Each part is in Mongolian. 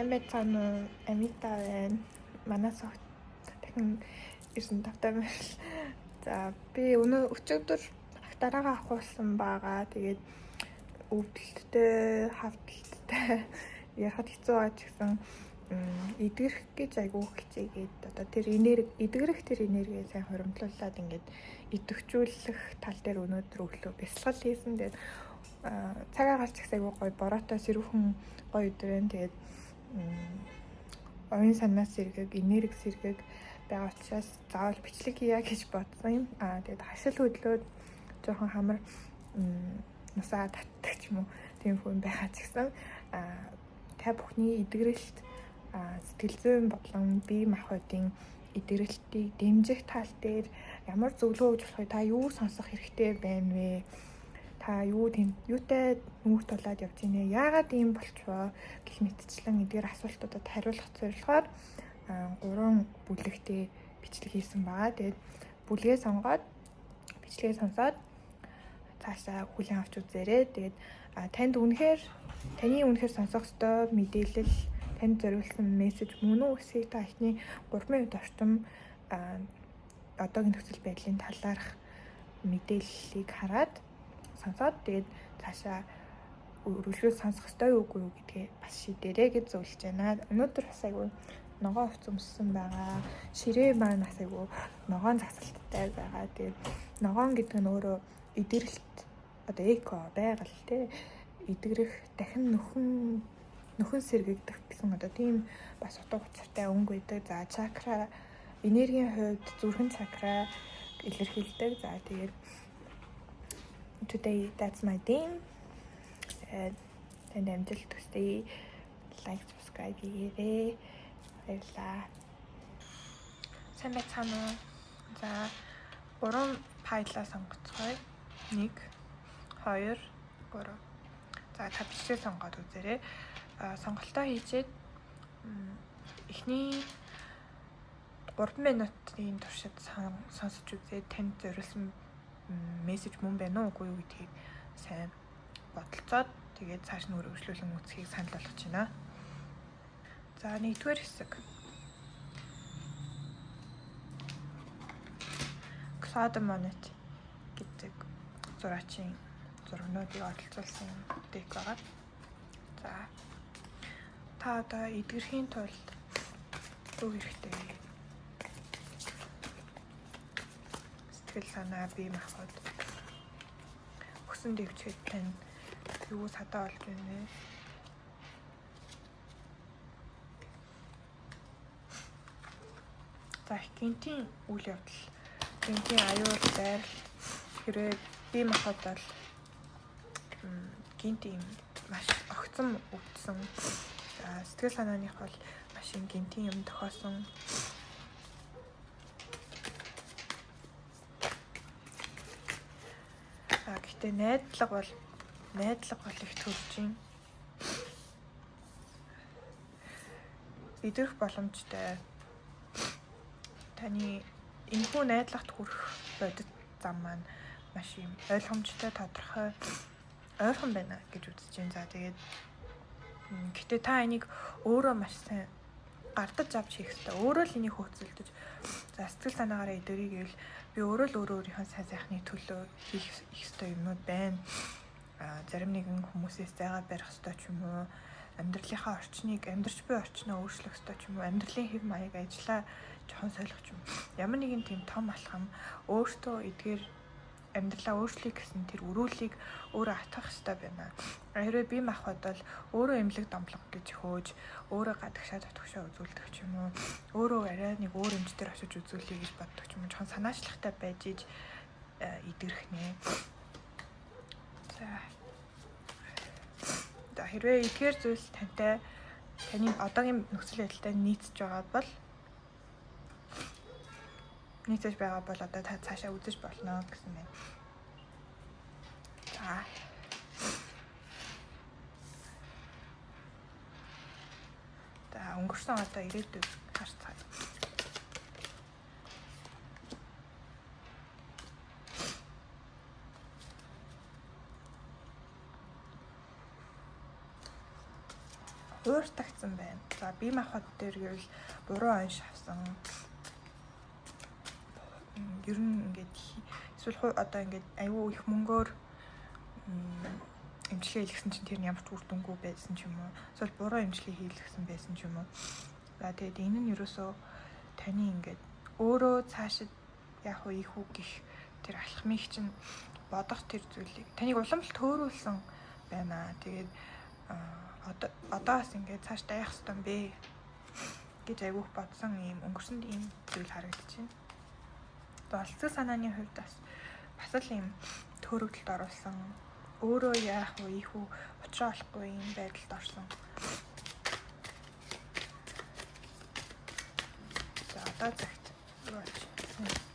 Амбицаано Амита байна. Манаас дахин ирсэн тавтай байна. За би өнөө өчигдөр дараагаа авахулсан байгаа. Тэгээд өвдөлттэй, хавдалтай ярахад хэцүү байгаа ч гэсэн эдгэрэх гэж айгүй хичээгээд одоо тэр эдгэрэх тэр энергийг сайн хуримтлуулад ингээд идэвхжүүлэх тал дээр өнөөдөр өглөө бясалгал хийсэн. Тэгээд цагаа гарч их айгүй гоё бороотой сэрүүхэн гоё өдөр байна. Тэгээд оюун санаас сэргийг, энерги сэргийг байгаа учраас заавал бичлэг хийя гэж бодсон юм. Тэгээд хашил хөдлөөд жоохон хамар нусаа татдаг ч юм уу тийм хүн байгаа ч гэсэн та бүхний эдгэрэлт сэтгэл зүйн бодлон бие махбодын эдгэрэлтийг дэмжих тал дээр ямар зөвлөгөө өгч болохыг та юу сонсох хэрэгтэй байна вэ? Та юутай нүүрт тулаад явж байна вэ? Яагаад ийм болчихвоо гэх мэтчлэн эдгээр асуултуудад хариулах зорилгоор 3 бүлэгтэй бичлэг хийсэн байгаа. Тэгээд бүлгээ сонгоод бичлэгээ сонсоод цаашаа хүлээн авч үзээрэй. Тэгээд таны үнэхээр сонсох ёстой мэдээлэл, танд зориулсан мессеж мөн үү гэсийг та эхний 3 минут орчим одоогийн нөхцөл байдлын талаарх мэдээллийг хараад сонсоод тэгээд цаашаа үргэлжлүүлж сонсох ёстой үгүй юу гэдгээ бас шийдээрэй гэж зөвлөж байна. Өнөөдөр бас айгүй ногоон хувц өмссөн байгаа. Ширээ маань бас айгүй ногоон засалттай байгаа. Тэгээд ногоон гэдэг нь өөрөө эдгэрэлт одоо эко байгаль тий эдгэрэх дахин нөхөн сэргийгдэх гэсэн одоо тийм бас утга учиртай өнгө байдаг. За чакра энергийн хувьд зүрхэн чакра илэрхийлдэг. За тэгээд today that's my theme. Танд амжилт хүсье. Like, subscribe хийгээрэй. Баярлалаа. Сайн байцгаана уу? За 3 файлаа сонгоцгоё. 1 2 3. За та бичлэг сонгоод үзээрэй. Сонголтоо хийчээд эхний 3 минутын туршид сонсож үзээд танд зориулсан мессеж мөн байна уу үгүй юу гэдгийг сайн бодолцоод тэгээд цааш нь үргэлжлүүлэн үзхийг санал болгож байна. За 1-р хэсэг. Claude Monet гэдэг зураачийн зургнуудыг оролцуулсан дек байгаа. За та одоо эдгэрхийн тулд юу хэрэгтэй вэ? Сэтгэл санаа, бие махбод өсөн дэвчгээд тань юу садаа олж байна вэ? За гинтийн үйл явдал, гинтийн аюул байр хэрэг бие махбод бол гинтийн маш огцом өвдсөн. Сэтгэл санааных бол маш гинтийн юм тохиосон. Гэхдээ найдлага бол их төржин. Эдгэрэх боломжтой. Таны энэхүү найдлагт хүрэх бодит зам маань маш юм ойлгомжтой, тодорхой ойрхон байна гэж үзэж байна. За тэгээд гэтээ та энийг өөрөө маш сайн гардаж авч хийх хэрэгтэй. Өөрөө л энийг хөөцөлдөж за сэтгэл санаагаараа эдгэрийг гэвэл би өөрөө л өөрийнхөө сайн сайхны төлөө хийх ёстой юмнууд байна. Зарим нэгэн хүмүүсээс зайгаа барих ёстой ч юм уу, амьдралынхаа орчныг амьдарч буй орчноо өөрчлөх ёстой ч юм уу, амьдралын хэв маяг ажиллаа жоохон солих ч юм. Ямар нэгэн тийм том алхам өөртөө эдгээр амьдралаа өөрчлөх гэсэн тэр өрөөлийг өөрөө атгах ёстой байна. Хэрвээ бие махбод бол өөрөө эмнэлэг домлого гэж хөөж, өөрөө гадагшаа татгшаа үзүүлдэг ч юм уу, өөрөө арай нэг өөр эмчтэр очиж үзүүлэе гэж боддог ч юм уу, жоохон санаачлагтай байж иж эдгэрэх нэ. За хэрвээ эдгээр зүйл таны одоогийн нөхцөл байдалтай нийцэж байгаа бол одоо та цаашаа үзэж болно гэсэн байна. За өнгөрсөн одоо ирээдүйг харцгаая. Өөр тагц авсан байна. За бие махбод дээр гэвэл буруу онш авсан. Ер нь ингээд эсвэл одоо ингээд аюу их мөнгөөр эмчилгээ хийлгсэн чинь тэр нь ямар ч үр дүнгүй байсан ч юм уу. Эсвэл буруу эмчилгээ хийлгсэн байсан ч юм уу. За тэгээд энэ нь ерөөсөө таны ингээд өөрөө цаашид яах вэ их үг гэх тэр алхмыг чинь бодох тэр зүйлийг таныг уламжлалт төөрүүлсэн байна. Тэгээд одоос ингээд цааш даях ёстой юм бэ гэж айгүйх бодсон ийм өнгөрсөнд ийм зүйл харагдаж байна. Болцсон санааны хувьд бас л ийм төөрөгдөлд оруулсан. Өөрөө яах вэ их үү уучраа олохгүй ийм байдалд орсон. За одоо цагт юу болж байна?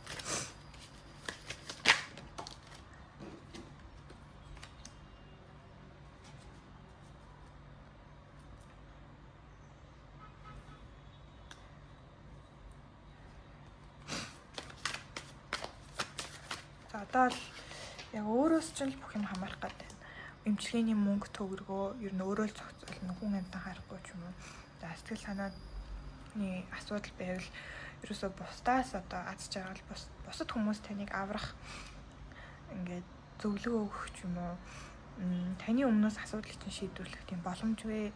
Одоо л яг өөрөөс ч л бүх юм хамаарах гэдэг байна. Эмчилгээний мөнгө төгрөгөө ер нь өөрөө л зохицуулна, хүн амтан харахгүй ч юм уу. За сэтгэл санааны асуудал байвал ерөөсөө бусдаас одоо аз жаргал бусад хүмүүс таныг аврах ингээд зөвлөгөө өгөх ч юм уу. Таны өмнөөс асуудлыг чинь шийдвэрлэх тийм боломжгүй.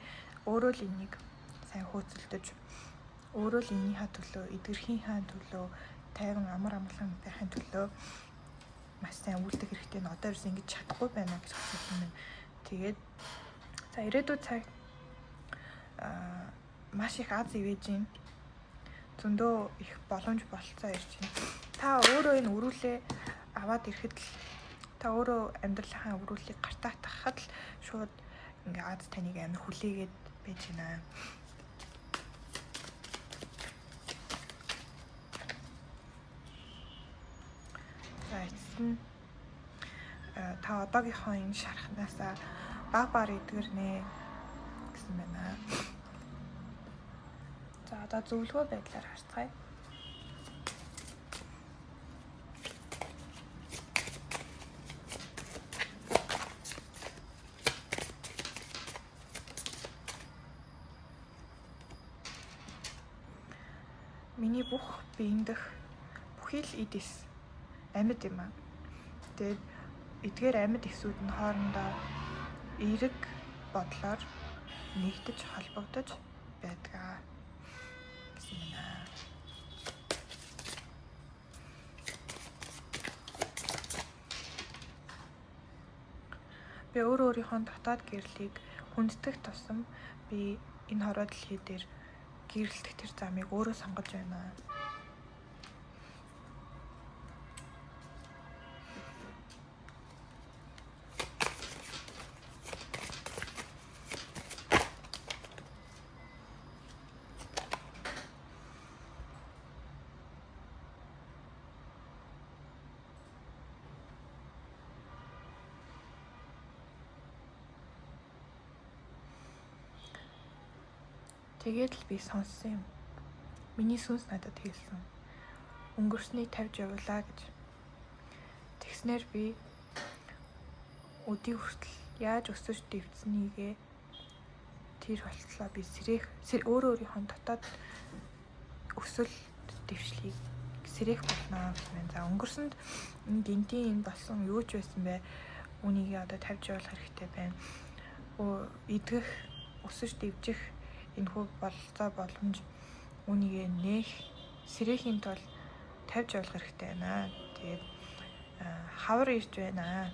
Өөрөө л энийг сайн хөөцөлдөж, өөрөө л энийхээ төлөө, эдгэрхийнхээ төлөө, тайван амар амгалан байхын төлөө маш сайн үйлдэх хэрэгтэй нь одоо ерөөс ингэж чадахгүй байна гэж хэлсэн юм. Тэгээд за ирээдүйд цаг маш их аз ивэж зөндөө их боломж болцоо ирж байна. Та өөрөө энэ өрүүлээ аваад ирэхэд л та өөрөө амьдралынхаа өрүүлийг гартаа тахад л шууд ингээ аз таныг амар хүлээгээд байж байна. Та одоогийнхоо энэ шархнаасаа баг эдгэрнэ гэсэн байна. За одоо зөвлөгөө байдлаар харцгаая. Миний бүх биеийн дэх бүхий л эдис амьд юм аа. Тэгээд эдгээр амьд эсүүд нь хоорондоо эерэг бодлоор нэгдэж холбогдож байдаг гэсэн юм аа. Би өөрийнхөө дотоод гэрлийг хүндэтгэх тусам би энэ хороо дэлхий дээр гэрэлтэх тэр замыг өөрөө сонгож байна. Тэгээд л би сонссон юм. Миний сүнс надад хэлсэн. Өнгөрснийг тавьж явуулаа гэж. Тэгснээр би өдий хүртэл яаж өсөж дэвцснийгээ тэр болтлоо би өөрийнхөө дотоод өсөл дэвшлийг сэрээх болно гэсэн байна. За өнгөрсөнд энэ гинтийн энэ болсон юу ч байсан бэ? Үнийг одоо тавьж явуулах хэрэгтэй байна. Эдгэх, өсөж дэвжих энэхүү бололцоо боломж үнийг нээх сэрэхийн тулд тавьж явуулах хэрэгтэй байна. Тэгээд хавар ирж байна.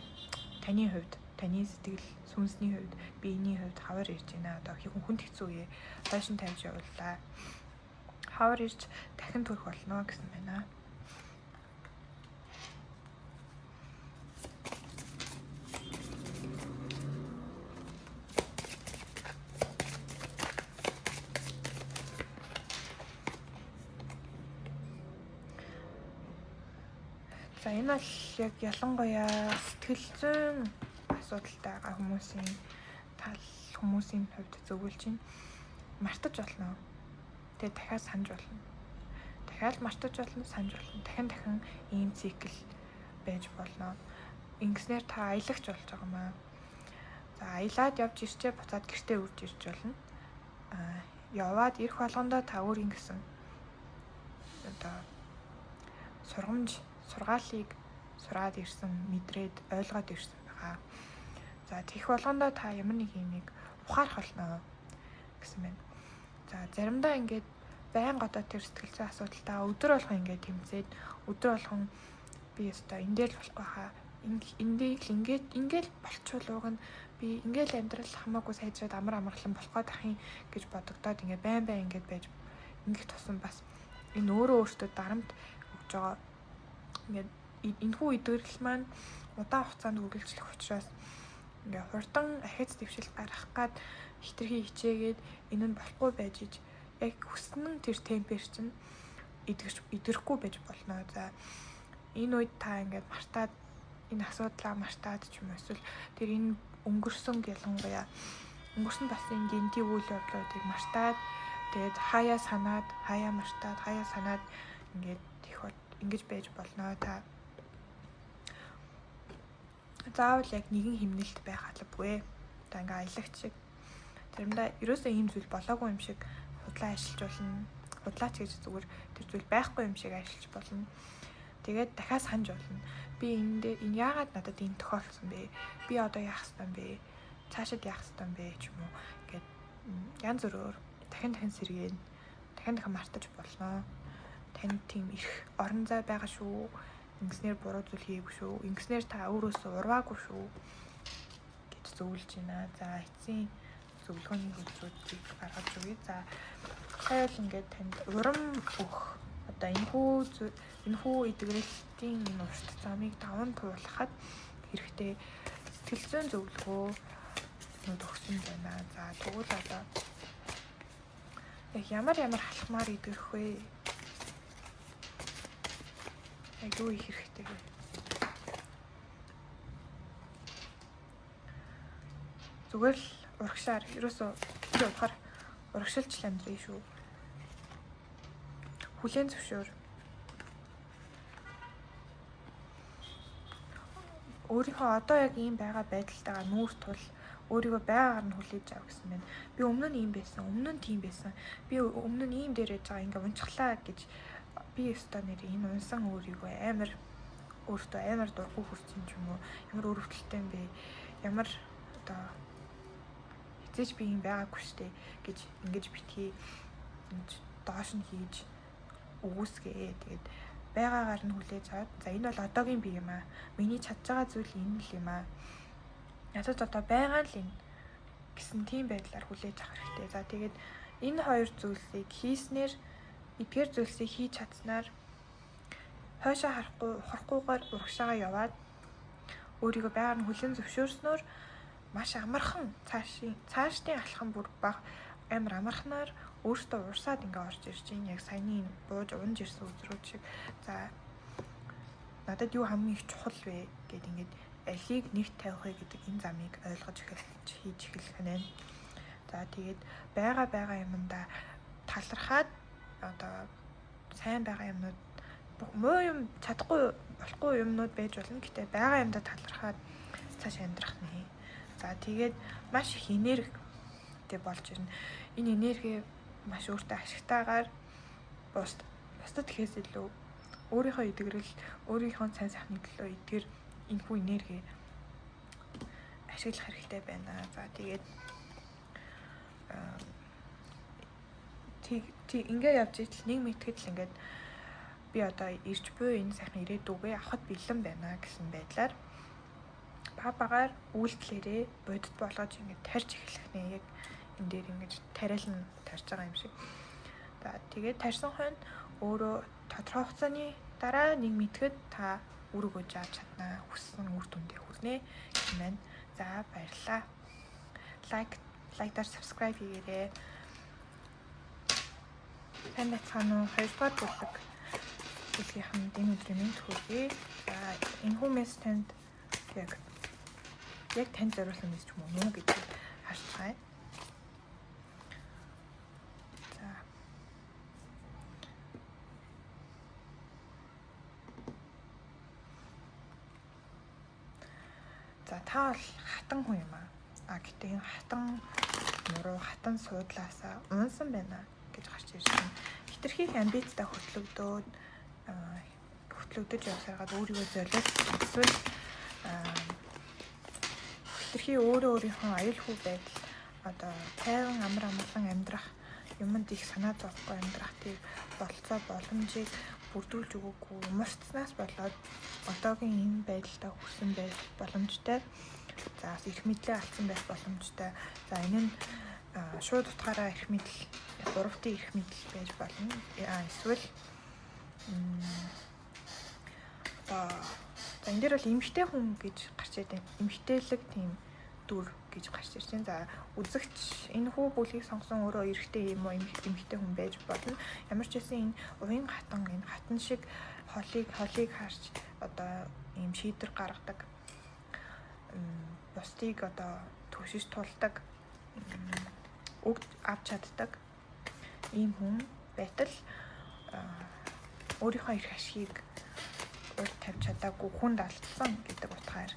Таны хувьд, таны сэтгэл, сүнсний хувьд, биений хувьд хавар ирж байна. Одоо хүнд хэцүү үе доош нь тавьж явууллаа. Хавар ирж дахин төрөх болно гэсэн байна. За энэ бол яг ялангуяа сэтгэл зүйн асуудалтай байгаа хүмүүсийн хувьд зөвлөж байна. Мартаж болно. Тэгээ дахиад санаж болно. Дахиад мартаж болно, санаж болно. Дахин ийм цикл байж болно. Ингэснээр та аялагч болж байгаа маа. За аялаад явж ирчээ буцаад гэртээ үрж ирж болно. яваад ирэх болгондоо та өөрийн гэсэн одоо сургаалыг сураад ирсэн, мэдрээд ойлгоод ирсэн байгаа. За тэгэх болгондоо та ямар нэг юмыг ухаарах болно гэсэн байна. За заримдаа ингээд байнга одоо тэр сэтгэл зүйн асуудалтай өдөр болгон ингээд тэмцээд өдөр болгон би өстой энэ дээр л болохгүй хаа. Ингээд болчихвол уг нь би ингээд амьдрал хамаагүй сайжраад амар амарлан болох гээд ахын гэж бодогдоод ингээд байн ингээд байж ингээд тусан бас энэ өөртөө дарамт өгж байгаа. Ингээд энэхүү идэгрэл маань удаан хугацаанд үргэлжлэх учраас ингээд хурдан ахиц дэвшил гаргах гад хитрхи хичээгээд энэ нь болохгүй байж иж яг хүснэн тэр темпер чинь идэрэхгүй байж болно. За энэ үед та ингээд мартаад энэ асуудлаа мартаад ч юм уу эсвэл тэр энэ өнгөрсөн ялангуяа өнгөрсөн бас энэ гинти үйл явдлуудыг мартаад тэгээд хаяа санаад ингээд их ингэж байж болно. Та заавал яг нэгэн хэмнэлт байх албагүй. Та ингээ аялагч шиг заримдаа ерөөсөө ийм зүйл болоогүй юм шиг худлаа ашиглаж болно. Худлаач гэж зүгээр тэр зүйл байхгүй юм шиг ашиглаж болно. Тэгээд дахиад санаж болно. Би энэ яагаад надад энэ тохиолдсон бэ? Би одоо яах ёстой бэ? Цаашид яах ёстой бэ ч юм уу гэд янз бүрээр дахин сэргээн дахин мартаж болно. Танд тийм их орон зай байгаа шүү. Ингэснээр буруу зүйл хийгээгүй шүү. Ингэснээр та өөрөөсөө урваагүй шүү гэж зөвлөж байна. За эцсийн зөвлөгөөний хөтөлбөрийг гаргаж өгье. За хаяал ингээд танд урам өгөх одоо энэхүү идэгрэлтийн энэ урт замыг даван туулахад хэрэгтэй сэтгэл зүйн зөвлөгөөнүүд өгсөн байна. За тэгвэл одоо яг ямар халахмаар идэгрэх вэ? Яг юу их хэрэгтэй вэ? Зүгээр л урагшаар ерөөсөө би удахаар урагшилж амьдрий шүү. Хүлээн зөвшөөр. Өөрийнхөө одоо яг ийм байгаа байдалтайгаа нүүр тул өөрийгөө байгаар нь хүлээж ав гэсэн байна. Би өмнө нь ийм байсан, өмнө нь тийм байсан. Би өмнө нь ийм дээр яж байгаа ингээ унчглаа гэж би өстой нэр энэ унсан өөрийгөө өөртөө амар дургүй хүрсэн ч юм уу. Ямар өрөвдөлттэй юм бэ? Ямар одоо хизээч би юм байгаагүй штэ гэж ингэж битгий доош нь хийж өгөөсгээ. Тэгээд байгаагаар нь хүлээж аваад за энэ бол одоогийн би юм аа. Миний чадж байгаа зүйл энэ л юм аа. Ядаж одоо байгаа л энэ гэсэн тийм байдлаар хүлээж авах хэрэгтэй. За тэгээд энэ хоёр зүйлсийг хийснээр эдгээр зүйлсийг хийж чадсанаар хойшоо ухрахгүйгээр урагшаага яваад өөрийгөө байгаар нь хүлээн зөвшөөрснөөр маш амархан цаашдын алхам бүр баг амар амарханаар өөртөө урсаад ингээ орж ирж байна. Яг саяны бууж унж ирсэн үзрүүд шиг. За надад юу хамгийн их чухал вэ гэд ингээд алийг нэг тавих вэ гэдэг энэ замыг ойлгож хийж эхэлэх нь. За тэгээд байгаа юмдаа талархаад одоо сайн байгаа юмнууд муу юм чадахгүй болохгүй юмнууд байж болно. Гэтэ байгаа юмдаа талархаад цааш амьдрах нэ. За тэгээд маш их энергитэй болж ирнэ. Энэ энерги маш өөртөө ашигтайгаар бусдад гэхээс илүү өөрийнхөө идэгрэл, өөрийнхөө сайн сайхны төлөө эдгээр энэхүү энерги ашиглах хэрэгтэй байна. За тэгээд ингээ явж ижил нэг мэтгэд л ингээд би одоо ирж буй энэ сайхан ирээдүгээ авахд бэлэн байна гэсэн байдлаар багаар үйлдэлээрээ бодит болгож ингээд тарьж эхлэх нэ. Яг энэ дээр ингэж тариалан тарьж байгаа юм шиг. За тэгээд тарьсан хойно өөрөө тодорхой хугацааны дараа нэг мэтгэд та үр өгөөж авч чаднаа. Хүссэн үр дүндээ хүрнэ гэх юм байна. За баярлалаа. Лайктаар subscribe хийгээрэй. Танд цаана 2 дугаар бүлгийн энэ өдрийн мэнд хүргэе. За энэ хүмүүс танд яг танд зориулсан мэс ч юм уу гэдгийг харж байгаа. За та бол хатан хүн юм аа. Гэтэ энэ хатан нуруу хатан суудлаасаа унсан байна гэж гарч ирсэн. Хитрхи амбицтай хөтлөгдөж явсараад өөрийгөө золиос эсвэл хитрхи өөрийнхөө аюулгүй байдал одоо тайван амар амгалан амьдрах юмд их санаа зовхгүй амьдрах тийм болцоо боломжийг бүрдүүлж өгөөгүй умарцснаас болоод одоогийн энэ байдалтай хүрсэн байх боломжтой. За их мэдлээ алдсан байх боломжтой. За энэ нь шууд утгаараа их мэдл, гуравтын их мэдл байж болно. Эсвэл за энэ дээр бол эмгтэй хүн гэж гарч ирдэг. Эмгтээлэг тийм дүр гэж гарч ирж байна. За үзэгч энэ хүү бүлгийг сонгосон өөрөө эрэгтэй юм уу эмгтэй хүн байж болно. Ямар ч байсан энэ уян хатан энэ хатан шиг холыг харж одоо ийм шийдвэр гаргадаг. Бусдыг одоо түшиж тулдаг. Үг авч чаддаг ийм хүн байтал өөрийнхөө эрх ашгийг урд тавьж чадаагүй хүнд алдсан гэдэг утгаар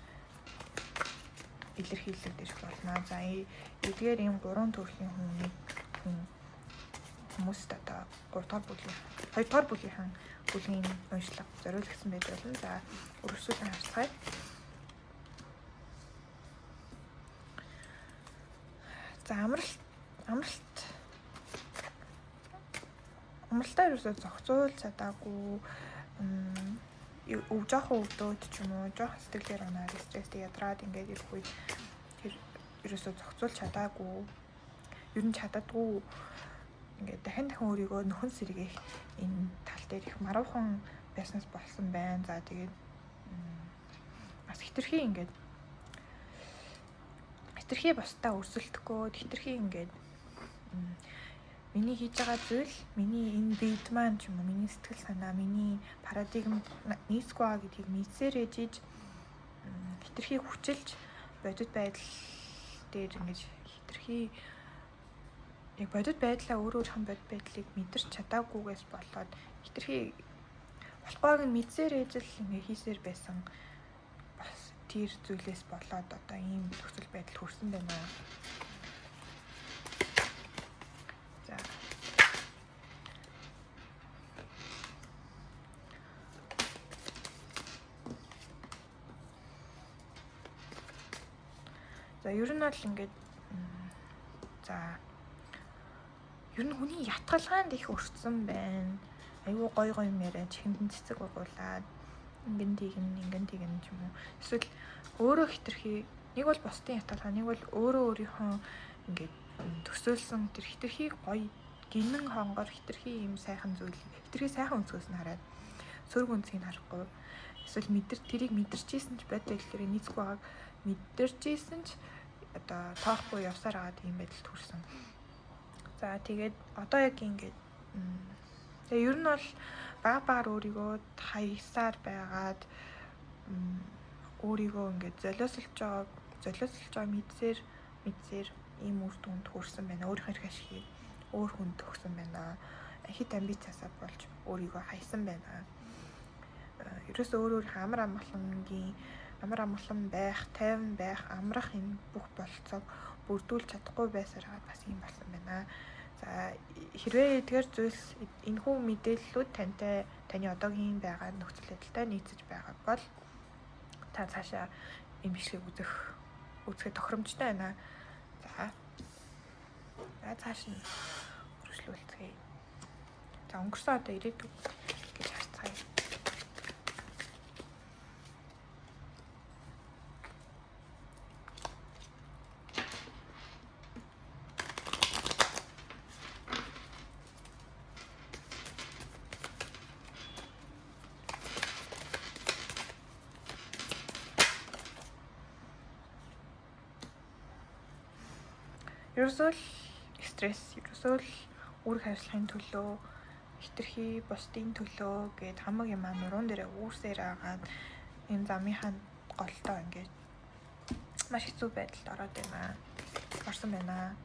илэрхийлэгдэж болно. За эдгээр ийм гурван төрлийн хүмүүст одоо 2 дугаар бүлгийн уншлага зориулсан байж болно. За өргөжлүүлэн харцгаая. За амралтаа ерөөсөө зохицуул чадаагүй жоохон өвдөөд ч юм уу жоохон сэтгэлээр унаад стресстэй ядраад ингээд ирэх үед тэр ерөөсөө зохицуул чадаагүй ер нь чаддаггүй ингээд дахин өөрийгөө нөхөн сэргээх энэ тал дээр их маруухан байснаас болсон байна. За тэгээд бас хитрхи бусдаа өрсөлдөхгүй хитрхи ингээд миний хийж байгаа зүйл миний энэ бид маань ч юм уу миний сэтгэл санаа миний парадигм нийцгүй байгаа гэдгийг мэдсээр ээжиж хитрхи хүчилж бодит байдал дээр ингэж хитрхи яг бодит байдлаа өөрийнхөө бодит байдлыг мэдэрч чадаагүйгээс болоод хитрхи болохгүйг нь мэдсээр ээжил ингэ хийсээр байсан бас тэр зүйлээс болоод одоо ийм нөхцөл байдал хүрсэн байна. За ер нь бол ингээд ер нь хүний ятгалгаанд их өртсөн байна. Айгүй гой юм яриад чихэнд цэцэг угуулад ингэн тэгэн ч юм уу. Эсвэл өөрөө хитрхи нэг бол бусдын ятгалгаа, нэг бол өөрийнхөө ингээд төсөөлсөн тэр хитрхи гоё гинэн хонгор хитрхи юм сайхан зүйл хитрхи сайхан өнцгөөс нь хараад сөрөг өнцгийг харахгүй. Эсвэл тэрийг мэдэрчээсэн ч бодит байдлаар нийцгүй байгааг мэдэрчээсэн ч одоо тоохгүй явсаар агаад ийм байдалд хүрсэн. За тэгээд одоо яг ингээд тэгээ ер нь бол баг өөрийгөө хаясаар байгаад өөрийгөө ингээд золиослж байгаа мэдсээр ийм үр дүнд хүрсэн байна. Өөрийнхөө эрх ашигыг өөр хүнд өгсөн байна. Хит амбицаасаа болж өөрийгөө хаясан байна. Ерөөсөө өөр амар амгалан байх, тайван байх, амрах энэ бүх болцоог бүрдүүлж чадахгүй байсаар бас юм болсон байна. За хэрвээ эдгээр зүйлс энэхүү мэдээллүүд таны одоогийн байгаа нөхцөл байдалтай нийцэж байгаа бол та цаашаа юм бичлэгийг үзэхэд тохиромжтой байна. За цааш нь өргөжлүүлцгээе. За өнгөрсөн одоо ирээдүг гэж харцгаая. Ерөөсөө стресс, ерөөсөө үр хариуцлагын төлөө, хитрхи бусдын төлөө гээд хамаг юм нуруунд дээр үүсээр агаад энэ замынхаа голтой ингээд маш хэцүү байдалд орсон байна.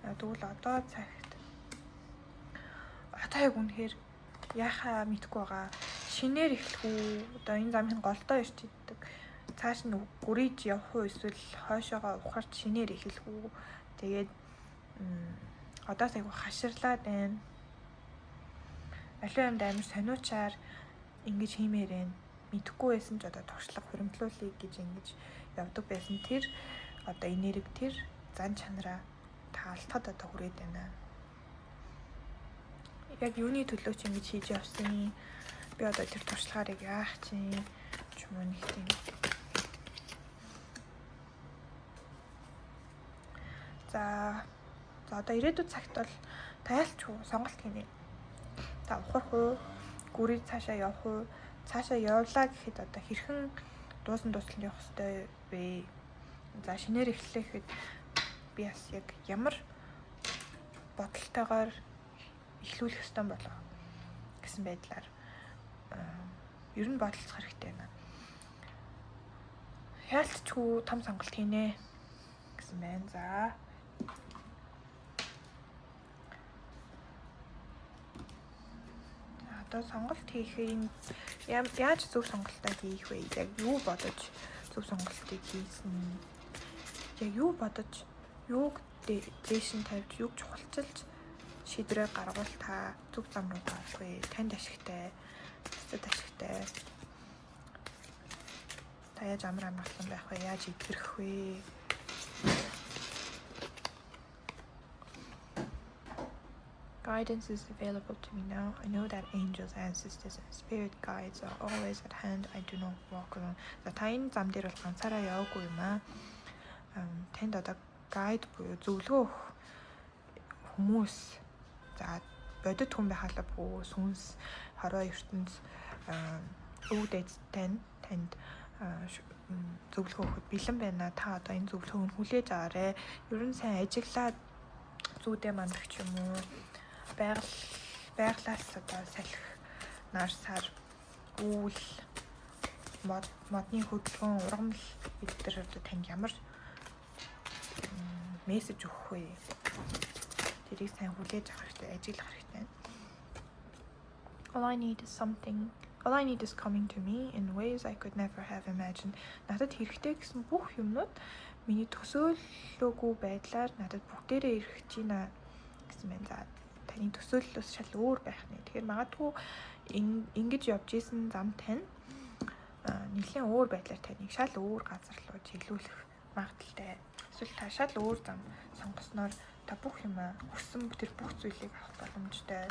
Тэгвэл одоо цагт яг үнэхээр яхаа мэдгүй байгаа. Шинээр эхлэх үү? Одоо энэ замын голтой ирч иддэг. Цааш нь гүрийж явах уу эсвэл хойшоогоо ухарч шинээр эхлэх үү? Тэгээд одоо айгу хаширлаад байна. Аливаа юмд амар сониучаар ингэж хиймээрэн мэдэхгүй байсан ч одоо туршлага хуримтлуулъя гэж ингэж явдаг байсан. Тэр одоо энерги тэр зан чанараа таалтахад одоо хүрээд байна. Яг юуны төлөө ч ингэж хийж явсан. Би одоо тэр туршлагаарыг яах чинь ч юм уу нэг тийм. За одоо ирээдүйд цагт бол тайлч сонголт хийнэ. Та ухрах уу, гүрий цаашаа явах уу, цаашаа явлаа гэхэд одоо хэрхэн дуусан дуслан явах хэрэгтэй вэ? За шинээр эхлэхэд би бас яг ямар бодолтойгоор эхлүүлэх ёстой болов гэсэн байдлаар ер нь бодолцох хэрэгтэй байна. Яалтчгүй том сонголт хийнэ гэсэн байна. За одоо сонголт хийхин яаж зөв сонголтоо хийх вэ? Яг юу бодож зөв сонголтыг хийсэн? Яг юу бодож юуг дээш нь тавьж юуг чухалчилж шийдвэрээ гаргуул та зөв зам руу гарах вэ? Танд ашигтай, бусдад ашигтай. Та яаж амар амгалан байх вэ? Яаж идэвхрэх вэ? Guidance is available to me now. I know that angels, ancestors, and spirit guides are always at hand. I do not walk alone. За та энэ зам дээр бол ганцаараа яваагүй юм аа. Тэнд одоо гайд буюу зөвлөгөө өгөх хүмүүс за бодит хүн байхалгүй сүнс хорой ертөнц өвдөд танд зөвлөгөө өгөхөд бэлэн байна. Та одоо энэ зөвлөгөөг хүлээж аваарай. Ер нь сайн ажиглаад зүйдээ мандах ч юм уу байглаас одоо салхи нарсаар үйл модны хөдөлгөөн ургамал эдгээр одоо танд ямар мессеж өгөх вэ? Тэрийг сайн хүлээж авах хэрэгтэй, ажиглах хэрэгтэй. All I need is coming to me in ways I could never have imagined. Надад хэрэгтэй гэсэн бүх юмнууд миний төсөөллөөгүй байдлаар надад бүгдээрээ ирэх чинь гэсэн байна. За таны төсөөллөөс шал өөр байх нэ. Тэгэхээр магадгүй ингэж явж исэн зам тань нэлээд өөр байдлаар таныг шал өөр газар руу чиглүүлэх магадaltaй. Эсвэл та шал өөр зам сонгосноор та бүх юм хүссэн тэр бүх зүйлийг авах боломжтой.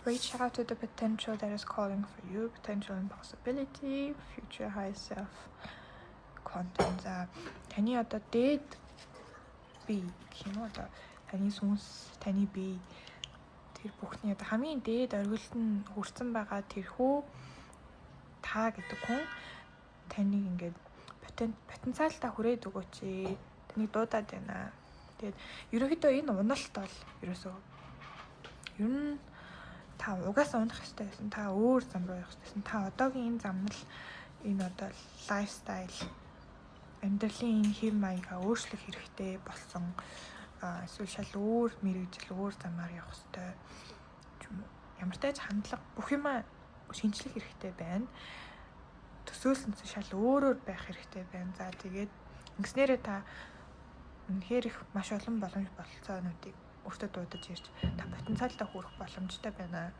Reach out to the potential that is calling for you, potential and possibility, future high self, quantum. За таны одоо дээд бие гэх юм уу одоо таны сүнс, таны бие тэр бүхний одоо хамгийн дээд оргилд нь хүрсэн байгаа тэрхүү та гэдэг хүн таныг ингээд потенциалтаа хүрээд өгөөч. Таныг дуудаад байна. Тэгээд ерөнхийдөө энэ уналт бол ерөөсөө ер нь та угаасаа унах хэрэгтэй байсан. Та өөр зам руу явах хэрэгтэй байсан. Та одоогийн энэ зам нь энэ одоо лайфстайл амьдралын энэ хэв маягаа өөрчлөх хэрэгтэй болсон. Эсвэл шал өөр мэрэгжил өөр замаар явах хэрэгтэй. Ямар ч тач хандлага бүх юмаа шинжлэх хэрэгтэй байна. Төсөөлсөн шал өөрөөр байх хэрэгтэй байна. За тэгээд ингэснээрээ та үнэхээр их маш олон боломж бололцоонуудыг өөртөө дуудаж ирж та потенциалтай хүрэх боломжтой байна.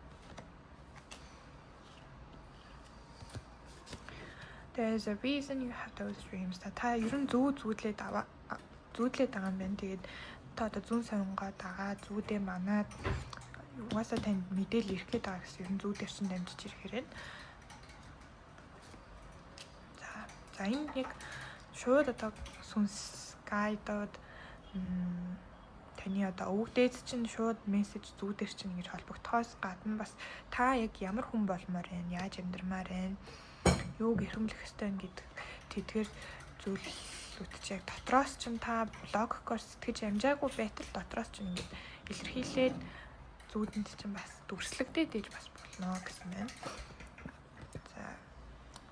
There is a reason you have those dreams. Та ер нь зүүдлээд байгаа юм байна. Тэгээд та одоо зүүн сонгоо дагаа зүүдээ манаад угаасаа танд мэдээлэл ирэх гээд байгаа гэсэн ер нь зүүдээр чинь дамжиж ирэхээр байна. За энэ яг шууд одоо сүнс гайдууд таны одоо өвгдээд чинь шууд мессеж зүүдэр чинь ингэж холбогдохоос гадна бас та яг ямар хүн болмоор байна, яаж амьдрмаар байна, юуг эрхэмлэх ёстой вэ гэдэг тэдгээр зүйлүүд чинь яг дотроос чинь та логикоор сэтгэж амжаагүй байтал дотроос чинь ингэж илэрхийлээд зүүдэнд чинь бас дүрслэгдээд иж бас болно гэсэн байна. За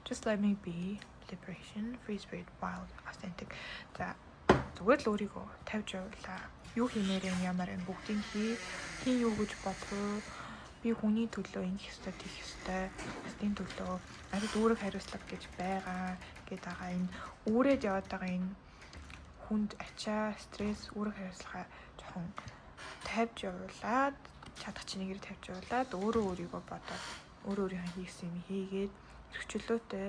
just let me be, depression, free spirit, wild, authentic. За зүгээр л өөрийгөө тавьж явуулаа. Юу хиймээр ямар бүгдийг хин юу гэж бодвол би хүний төлөө ингэх ёстой, тийх ёстой. Бусдын төлөө надад өөрөг хариуцлага гэж байгаа гэдэг байгаа энэ үүрээд яваад байгаа энэ хүнд ачаа, стресс, өөрөг хариуцлага жоохон тавьж явуулаад чадах чинийгээр тавьж явуулаад өөрийгөө бодоод өөрийнхөө хийсэн юм хийгээд эрхчлөөтэй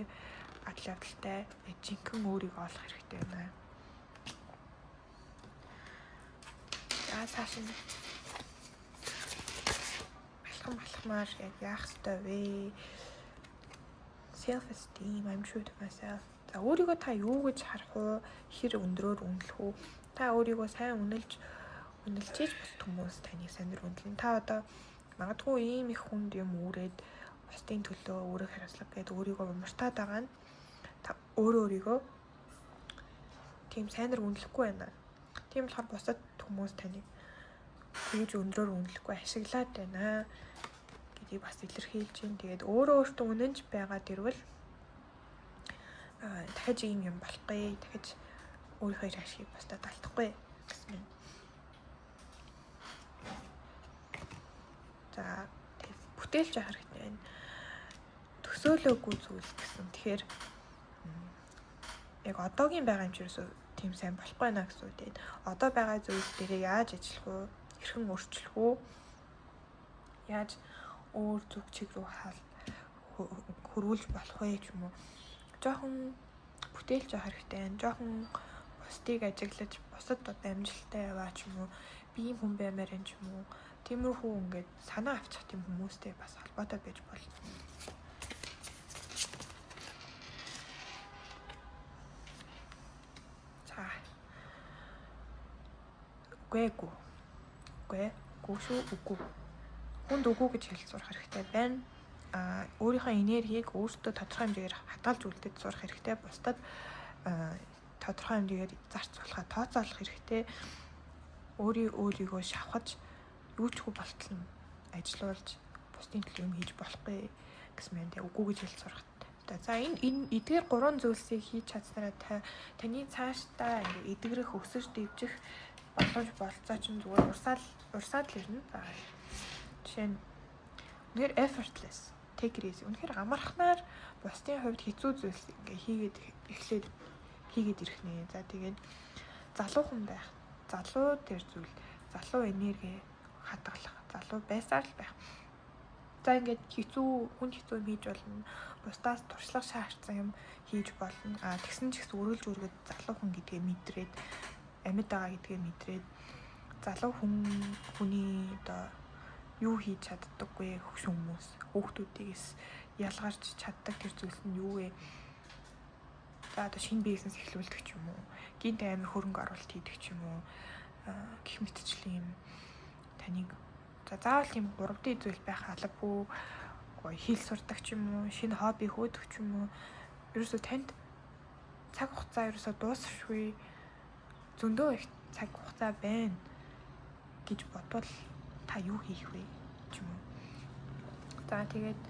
адал явдалтай жинхэнэ өөрийгөө олох хэрэгтэй байна. Цааш нь балхамаар яг яах ёстой вэ? Self esteem, I'm true to myself. За өөрийгөө та юу гэж харах уу? Хэр өндрөөр үнэлэх үү? Та өөрийгөө сайн үнэлж бус хүмүүс таныг сандар үнэлнэ. Та одоо магадгүй ийм их хүнд юм үүрээд бусдын төлөө өөрөг хариуцлага гэдэг өөрийгөө умартаад байгаа нь та өөрийгөө тийм сайнар үнэлэхгүй байна. Тийм болохоор бусад хүмүүс таныг тэгж өндрөөр үнэлэхгүй ашиглаад байна гэдгийг бас илэрхийлж байна. Тэгээд өөртөө үнэнж байгаа дэрвэл дахиж ийм юм болохгүй, дахиж өөрийнхөө ашигыг бусдад алдахгүй гэсэн юм. За тэгээд бүтээлч яхах хэрэгтэй байна. Төсөөлөөгүй зүйл гэсэн. Тэгэхээр яг одоогийн байгаа юм чирээс тийм сайн болохгүй байна гэсэн үг тийм. Одоо байгаа зүйл дээрээ яаж ажиллах вэ? Хэрхэн өөрчлөх вэ? Яаж өөр зүг чиг рүү хөрвүүлж болох вэ ч юм уу? Жохон бүтээлч яхах хэрэгтэй байна. Жохон бусдыг ажиглаж, бусад одоо амжилттай яваа ч юм уу? Би юм хүн баймаар юм ч юм уу? Тиймэрхүү ингээд санаа авчих тийм хүмүүстэй бас холбоотой байж болно. За. Үгүй шүү. Хүнд үгүй гэж хэлж сурах хэрэгтэй байна. Өөрийнхөө энергийг өөртөө тодорхой хэмжээгээр хадгалж үлдээж сурах хэрэгтэй. Бусдад тодорхой хэмжээгээр зарцуулахад тооцоолох хэрэгтэй. Өөрийгөө шавхаж юу ч хөө болтол нь ажилуулж бусдын төлөө юм хийж болохгүй гэсэн мэт үгүй гэж хэлж сурах хэрэгтэй. За энэ эдгээр 3 зүйлсийг хийж чадсараа таны цаашдаа ингээ эдгэрэх, өсөж дэвжих боломж болцоо ч зүгээр урсаад л ирнэ. Жишээ нь үнэхээр effortless, take it easy. Үнэхээр амархнаар бусдын хувьд хэцүү зүйлс ингээ хийгээд ирэх нэ. За тэгээд залуухан байх. Залуу тэр зүйл, залуу энерги хадгалах, залуу байсаар л байх. За ингээд хүн хэцүү юм хийж болно. Бусдаас туршлага шаардсан юм хийж болно. Тэгсэн ч гэсэн өргөлж өргөд залуу хүн гэдгээ мэдрээд, амьд байгаа гэдгээ мэдрээд залуу хүний одоо юу хийж чаддаггүй хөвшин хүмүүс, хүүхдүүдээс ялгарч чаддаг тэр зүйлс нь юу вэ? За одоо шинэ бизнес эхлүүлдэг ч юм уу, гинт амир хөрөнгө оруулалт хийдэг ч юм уу, гэх мэтчлэн юм таныг заавал тийм 3D зүйл байх албагүй, хэл сурдаг ч юм уу, шинэ хобби хөөдөг ч юм уу, ерөөсөө танд цаг хугацаа ерөөсөө дуусахгүй, зөндөө их цаг хугацаа байна гэж бодвол та юу хийх вэ ч юм уу. За тэгээд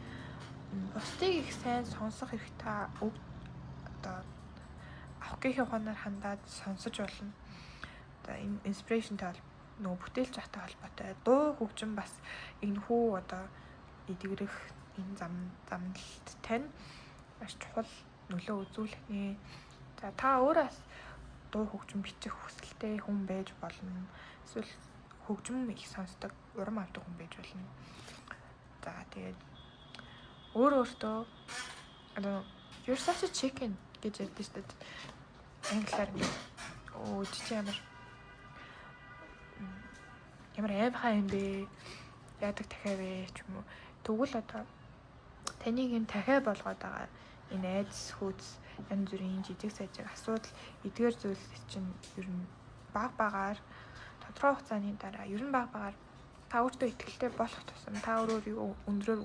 бусдыг их сайн сонсох хэрэг та одоо авахгийнхээ ухаанаар хандаад сонсож болно. За энэ inspiration-тай нөгөө бүтээлч захтай холбоотой дуу хөгжим бас энэхүү одоо эдгэрэх энэ замналт тань маш чухал нөлөө үзүүлэх нэ. За та өөрөө дуу хөгжим бичих хүсэлтэй хүн байж болно. Эсвэл хөгжим их сонсдог, урам авдаг хүн байж болно. За тэгээд өөртөө you're such a chicken гэж ярьдаг шүү дээ. Англиар чи ямар аимхай юм бэ? Яадаг дахиа вэ ч юм уу. Тэгвэл одоо таныг юм дахиа болгоод байгаа энэ айдас хүйц янз бүрийн жижиг сажиг асуудал эдгээр зүйл чинь ер нь багаар тодорхой хугацааны дараа ер нь багаар та өөртөө итгэлтэй болох тусам та өөрийгөө өндрөөр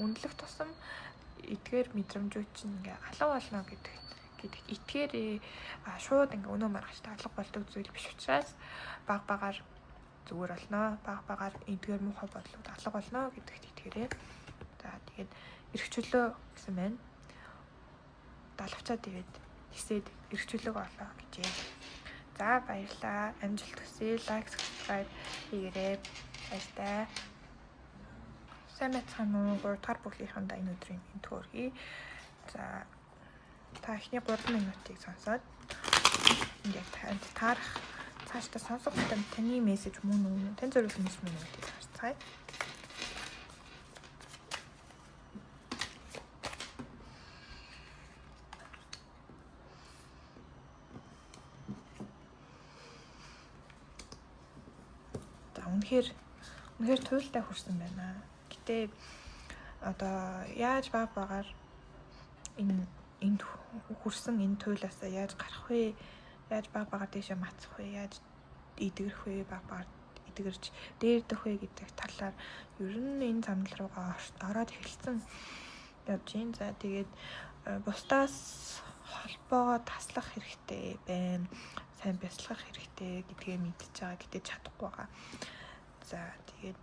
үнэлэх тусам эдгээр мэдрэмжүүд чинь ингээ алга болно гэдэгт итгээрээ шууд ингээ өнөө маргаж алга болдог зүйл биш учраас багаар зүгээр болно. Багаар эдгээр муухай бодлууд алга болно гэдэгт итгээрээ. За тэгээд эрхчлөө гэсэн байна. далавчаад игээд хэсээд эргчүүлэг олоо гэжээ. За баярлалаа. Амжилт хүсье. Лайк, subscribe хийгээрэй. Баяртай. Сайн байцгаана уу? 3 дахь бүлгийнхаа энэ өдрийн энтхүү өргөе. За та эхний 3 минутыг сонсоод ингээд танд таарах цаашдаа сонсох таны мессеж мөн үү? Тань зориулсан минутыг харцгаая. Үнэхээр туйлтай хүрсэн байна. Гэтэ одоо яаж багаар энд хүрсэн энэ туйлаас яаж гарах вэ? Яаж багаар дэше мацах вэ? Яаж идэгрэх вэ? Багаар идэгэрч дээрдэх вэ гэдэг талаар ер нь энэ замнал руугаа ороод эхэлсэн явж байна. За тэгээд бусдаас холбоогоо таслах хэрэгтэй байна. Сайн бяцлах хэрэгтэй гэдгээ мэдчихэж байгаа. Гэтэ чадахгүй байгаа. За тэгээд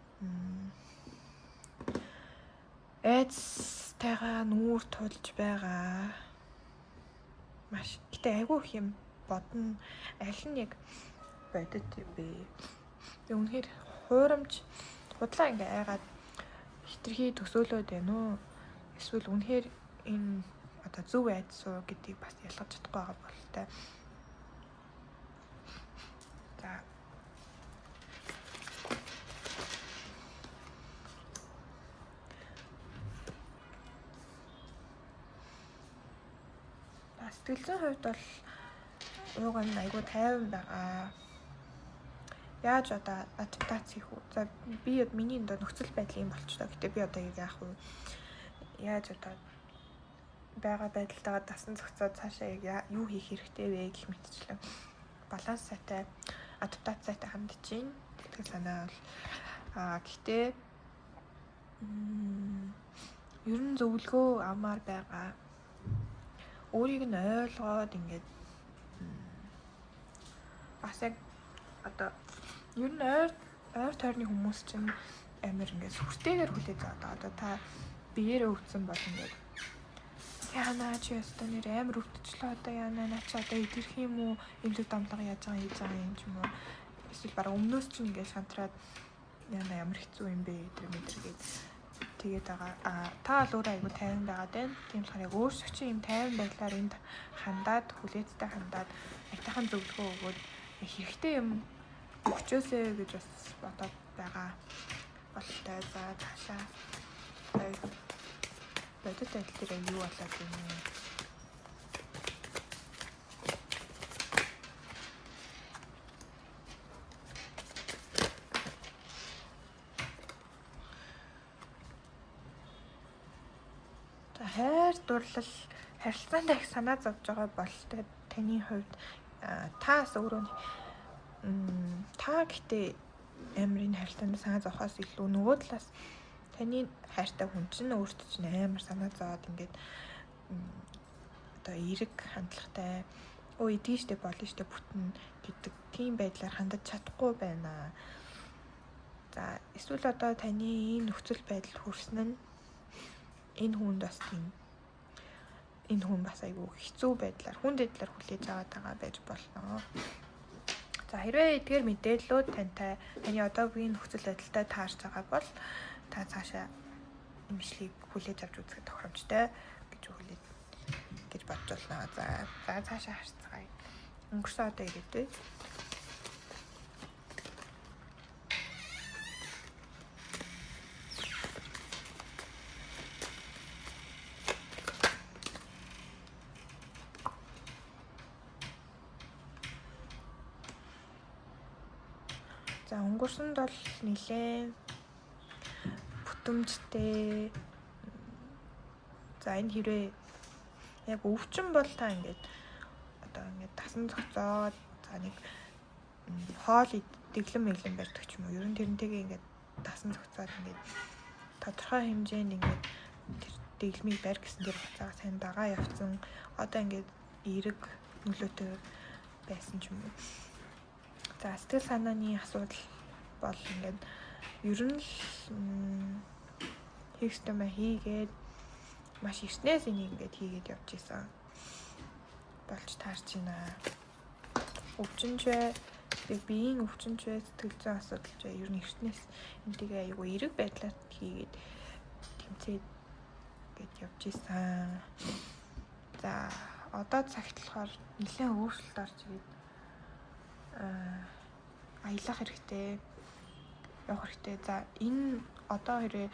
айцтайгаа нүүр тулж байгаа. Маш гэтэ айгүй их юм бодно. Аль нь яг бодит бэ? Үнэхээр хуурамч худлаа ингээ айгаад хитрхи төсөөлөд байна уу? Эсвэл үнэхээр энэ одоо зөв айц уу гэдгийг бас ялгаж чадахгүй байгаа бололтой. За сэтгэлзэн хувьд бол ууг нь айгүй тайван байгаа. Яаж одоо адаптац хийх үү? За би миний нөхцөл байдал юм болчихлоо. Гэтэ би одоо яах вэ? Яаж одоо байгаа байдалтайгаа дасан зохицоод цаашаа юу хийх хэрэгтэй вэ гэх мэтчлэн баланс сайтай адаптац сайтай хандж байна. Тэгэл санаа бол гэтээ ер нь зөвлөгөө авмаар байгаа. Өөрийг нь ойлгоод ингээд бас яг одоо ер нь ойр тойрны хүмүүс чинь амар ингээд сүртэйгээр хүлээж аваад одоо та биеэрээ өвдсөн бол ингээд яана чи өстө нэр амар өвдчлээ одоо яана наа чи одоо идэрх юм уу эмнэлэг дамлага яаж байгаа хийж байгаа юм ч юм уу эсвэл бараг өмнөөс чинь ингээд шантраад яана ямар хэцүү юм бэ гэдгийг тэгээд байгаа. Та бол өөрөө айгүй тайван байгаад байна. Тийм болохоор яг өөрсдөө чинь юм тайван байдлаар энд хандаад хүлээцтэй хандаад айтайхан зөвлөгөө өгөөд хэрэгтэй юм өгчөөсэй гэж бас бодоод байгаа болтой. За цаашаа бодит байдал дээр юу болоод байна вэ? Хайр дурлал харилцаанд их санаа зовж байгаа болтой таны хувьд таас өөрөө та гэхдээ амрын харилцаанд санаа зовхоос илүү нөгөө талаас таны хайртай хүн чинь өөртөө чинь амар санаа зовоод ингээд одоо эерэг хандлагатай идэж штэ болно штэ бүтэн гэдэг тийм байдлаар хандаж чадахгүй байна. За эсвэл одоо таны энэ нөхцөл байдал хүрсэн нь энэ хүнд бас тийм энэ хүн бас айгүй хэцүү байдлаар хүлээж аваад байгаа байж болно. За хэрвээ эдгээр мэдээллүүд таны одоогийн нөхцөл байдалтай таарч байгаа бол та цаашаа имжлэгийг хүлээж авч үзэх тохиромжтой гэж бодож байна. За цаашаа харцгаая. Өнгөрсөн одоо ирээдүй. За өнгөрсөнд бол нэлээд бүтэмжтэй. За энэ хэрвээ яг өвчин бол та ингээд одоо ингээд тасан зохицоод за нэг хоол дэглэм барьдаг ч юм уу. Ер нь тэрнтэйгээ ингээд тасан зохицоод ингээд тодорхой хэмжээнд ингээд тэр дэглэмийг барь гэсэн тэр хугацаагаа сайн дагаа явцсан. Одоо ингээд эерэг нөлөөтэй байсан ч юм уу. За сэтгэл санааны асуудал бол ингээд ер нь л хийх ёстой маа хийгээд маш эртнээс энийг ингээд хийгээд явж исэн. болж таарч байна. Өвчнөж бай, биеийн өвчнөж бай, сэтгэл зүйн асуудалж бай, ер нь эртнээс энтэйгээ айгүй эрэг байдлаар хийгээд тэмцээд гээд явж исэн. За одоо цагт болохоор нэлээд өөрчлөлт орж ирээд аялах хэрэгтэй, явах хэрэгтэй. За энэ одоо хэрэг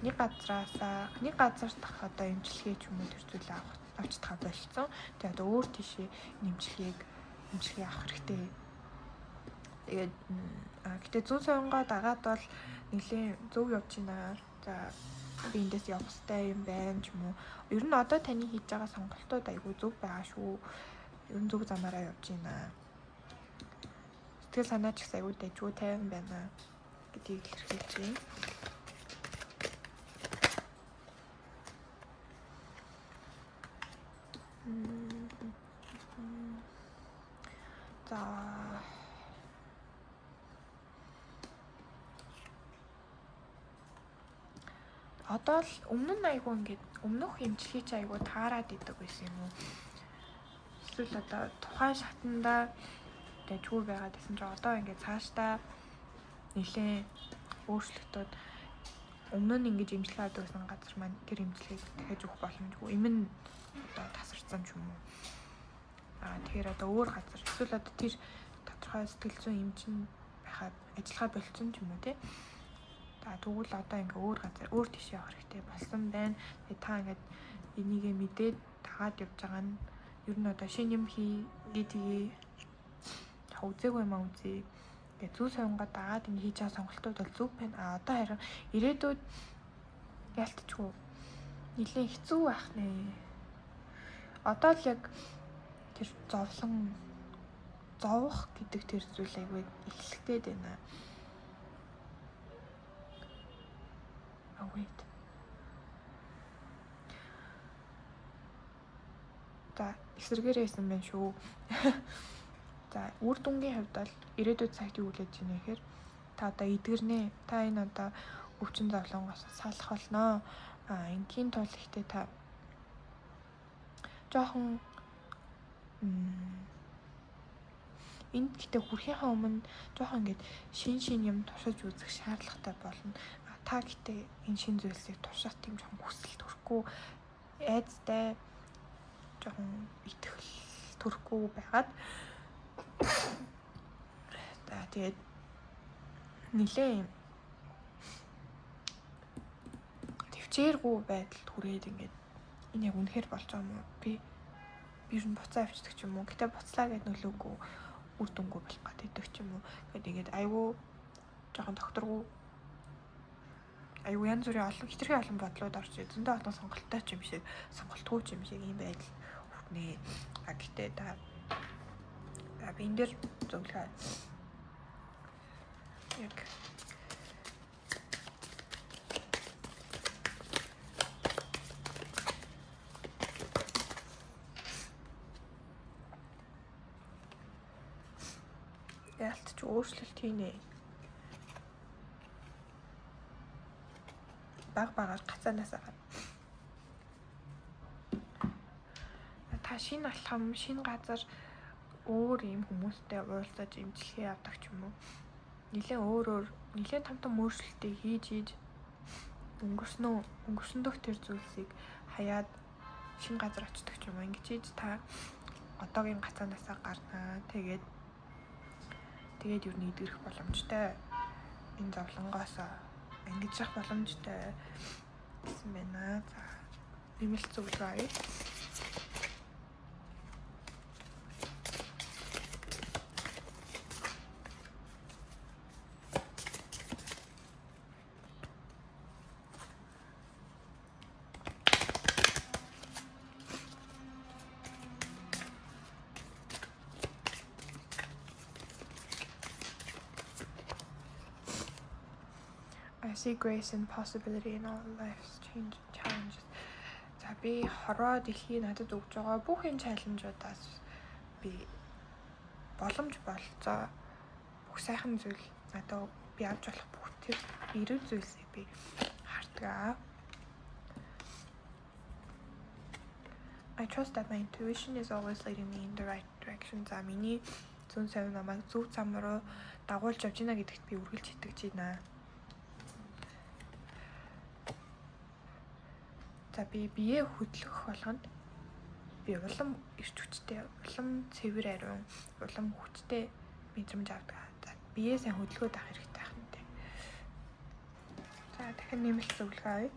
нэг газар дах одоо эмчилгээ ч юм уу тэр зүйлээ авч тахаа болцсон. Тэгээ одоо өөр тийшээ эмчилгээ авах хэрэгтэй. Тэгээд гэтээ зүүн сонгоо дагаад бол нэлээд зөв явж байна. За би эндээс явах хэрэгтэй юм байна ч юм уу. Ер нь одоо таны хийж байгаа сонголтууд айгүй зөв байгаа шүү. Ер нь зөв замаараа явж байна. Сэтгэл санаа ч айгүй дэжгүй тайван байна гэдгийг илэрхийлж байна. За одоо л өмнө нь айгүй ингээд өмнөх эмчилгээ чи айгүй таарад идэг байсан юм уу? Эсвэл одоо тухайн шатандаа дэжгүй байгаад байсан ч одоо ингээд цаашдаа нэлээд өөрчлөлтүүд өмнө нь ингэж эмчилгээ авдаг байсан газар маань тэр эмчилгээг дахиж өгөх боломжгүй. Им нь одоо тасарсан ч юм уу. Тэгэхээр одоо өөр газар эсвэл одоо тэр тодорхой сэтгэл зүйн эмчин байхад ажиллагаа болцсон ч юм уу тий. Тэгвэл одоо ингээ өөр газар өөр тийш явах хэрэгтэй болсон байна. Тэгээ та ингээд энийгээ мэдээд дагаад явж байгаа нь ер нь одоо шинэ юм хийгээд үзээгүй юм аа үзье. Тэгээ зүү сонгоод дагаад ингээ хийж байгаа сонголтууд бол зөв байна. Одоо харин ирээдүйд ялтчгүй нэлээд хэцүү байх нэ. Одоо л яг тэр зовох гэдэг тэр зүйл айгүй эхлэхтэй байна. Wait. За эсэргээр байсан байх шүү. За үр дүнгийн хувьд бол ирээдүйд цагт юу хүлээж ийнэ гэхээр та одоо эдгэрнэ. Та энэ одоо өвчин зовлонгоос салах болно. Ингийн тул ихтэй та жоохон энд гэтээ хүрэхийнхаа өмнө жоохон ингэж шин юм туршиж үзэх шаардлагатай болно. Та гэтээ энэ шин зүйлсийг турших тийм жоохон хүсэл төрөхгүй, айцтай жоохон итгэл төрөхгүй байгаад тэгээд нилээ төвчээргүй байдалд хүрээд ингээд энэ яг үнэхээр болж байгаа юм уу? Би ер нь буцаа авчдаг ч юм уу. Гэтээ буцлаа гэд нөлөөгүй үр дүнгүй болох гэдэг ч юм уу. Гэт ингээд айгүй жоохон докторгүй айгүй янз бүрийн хитрхи олон бодлоод орж зөндөө олон сонголттой ч юм шиг сонголтгүй ч юм шиг ийм байдал хүрнэ. Гэтээ та би энэ дээр зөвлөгөө яг ялтч өөрчлөлт хийнэ. Багаар гацаанаас агаад. Та шинэ алхам, шинэ газар өөр юм хүмүүстэй уулзаж эмчилгээ авдаг ч юм уу. Нилээн том өөрчлөлтийг хийж өнгөрсөн дөх тэр зүйлсийг хаяад шинэ газар очдог ч юм уу. Ингэж хийж та одоогийн гацаанаасаа гарнаа. Тэгээд ер нь идэрэх боломжтой. Энэ зовлонгоос ингэж явах боломжтой гэсэн байна. За, нэмэлт зөвлөгөө. I see grace and possibility in all life's challenges. За би хороо дэлхий надад өгж байгаа бүх энэ чаленжуудаас би боломж болцоо бүх сайхан зүйл надад би авч болох бүх тэр эрэг зүйлсийг би хартгаа. I trust that my intuition is always leading me in the right direction. За миний зүүн совь намайг зөв зам руу дагуулж явж байна гэдэгт би үргэлж итгэж байна. За би бие хөдлөх болгонд би улам эрч хүчтэй, улам цэвэр ариун, улам хүчтэй мэдрэмж авдаг. За бие сайн хөдөлгөөд авах хэрэгтэй байна те. За дахин нэмэлт зөвлөгөө авъя.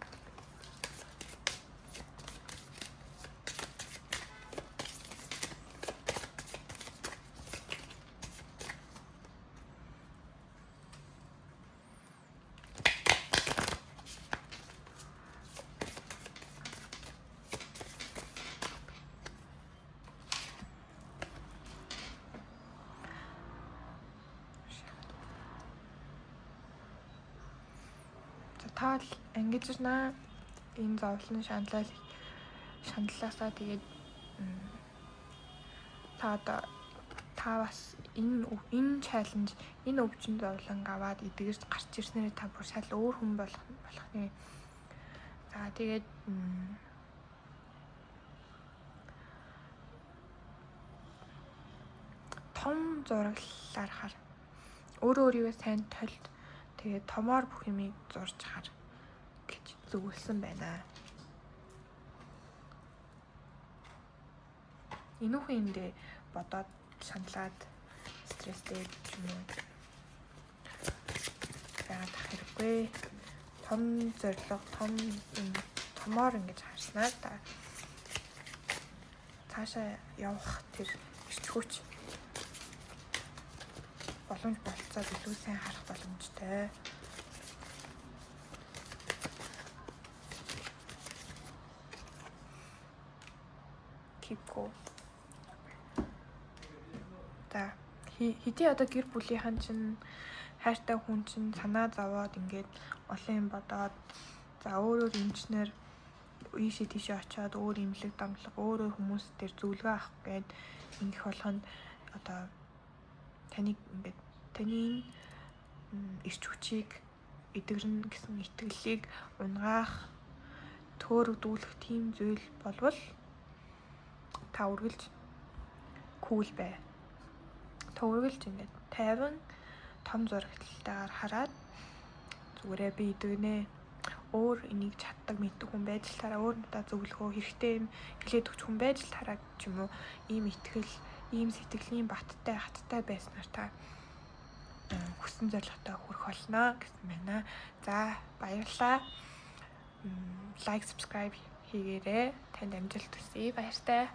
Таал ангиж ирнэ. Энэ зовлон шаналлаасаа тэгээд та бас энэ чаленж, энэ өвчин зовлон аваад эдгээрс гарч ирснээр та бүр шал өөр хүн болох нэ. За тэгээд том зураглалаар хар. Өөрийгөө сайн тольд тэгээд томоор бүх юмыг зурж хар гэж зөвлөсөн байна. Энүүхэн эндээ бодоод шаналаад стресстэй юм уу? Яагаад хэрэггүй? Том зорилго, томоор ингэж харснаар та цаашаа явах тэр эрч хүч боломж болцоод илүү сайн харах боломжтой. Keep cool. За хэдий одоо гэр бүлийнхэн чинь хайртай хүн чинь санаа зовоод ингээд олон юм бодоод за өөрөөр эмчнэр ийшээ тийшээ очиод өөр имлэг дамлаг өөрөөр хүмүүс дээр зөвлөгөө авах гээд ингэх болгонд одоо таныг ингээд таны эрч хүчийг эдгэрнэ гэсэн итгэлийг унгаах төөрөгдүүлэх тийм зүйл болвол та үргэлж кул бай. Та үргэлж ингээд тайван том зураглалтайгаар хараад зүгээрээ би эдгэнэ. Өөр энийг чаддаг мэддэг хүн байж л тараа, өөр надад зөвлөгөө хэрэгтэй юм хэлээд өгч хүн байж л тараа ч юм уу, ийм итгэл, ийм сэтгэлийн хаттай байснаар та хүссэн зорилготой хүрэх болно гэсэн байна. За баярлалаа. Лайк, subscribe хийгээрэй. Танд амжилт хүсье. Баяртай.